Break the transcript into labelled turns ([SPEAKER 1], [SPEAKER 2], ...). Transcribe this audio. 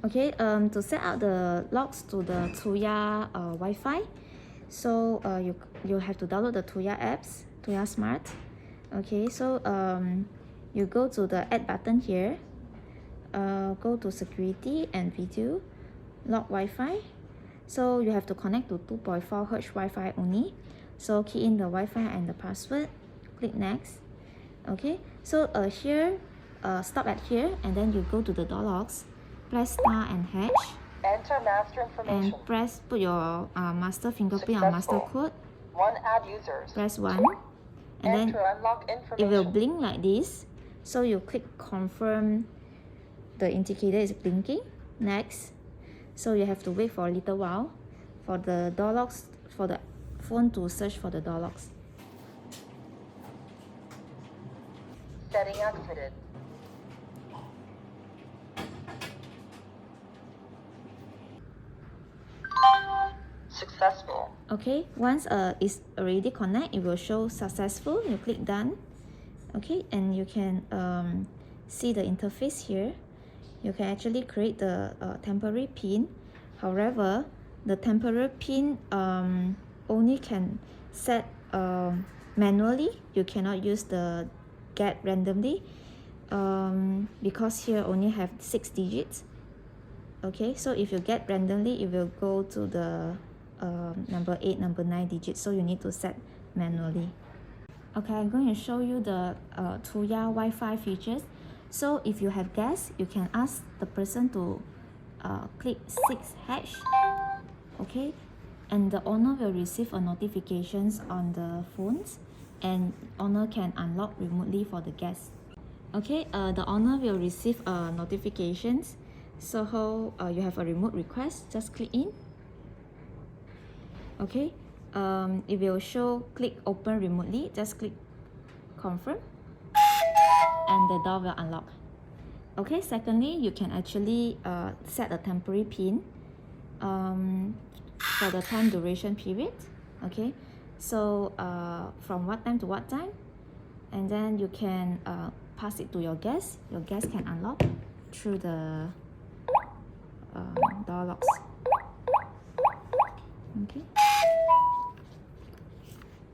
[SPEAKER 1] Okay, to set up the locks to the TUYA Wi-Fi, so you have to download the TUYA apps, TUYA Smart. Okay, so you go to the add button here, go to security and video, lock Wi-Fi. So you have to connect to 2.4 Hz Wi-Fi only. So key in the Wi-Fi and the password, click next. Okay, so here, stop at here, and then you go to the door locks, press star and hash.
[SPEAKER 2] Enter master information.
[SPEAKER 1] And put your master fingerprint or master code.
[SPEAKER 2] Add users.
[SPEAKER 1] Press 1. And then
[SPEAKER 2] unlock
[SPEAKER 1] it will blink like this. So you click confirm the indicator is blinking. Next. So you have to wait for a little while for the door locks, for the phone to search for the door locks.
[SPEAKER 2] Setting exited. Successful.
[SPEAKER 1] Okay, once it's already connect, it will show successful. You click done. Okay, and you can see the interface here. You can actually create the temporary pin. However, the temporary pin only can set manually. You cannot use the get randomly because here only have 6 digits. Okay, so if you get randomly, it will go to the number 8, number 9 digits, so you need to set manually. Okay, I'm going to show you the TUYA Wi-Fi features. So if you have guests, you can ask the person to click 6#. Okay, and the owner will receive a notifications on the phones, and owner can unlock remotely for the guests. Okay, the owner will receive notifications. So you have a remote request, just click in. Okay, it will show click open remotely, just click confirm and the door will unlock. Okay, secondly, you can actually set a temporary pin for the time duration period. Okay, so from what time to what time, and then you can pass it to your guests. Your guests can unlock through the door locks. Okay.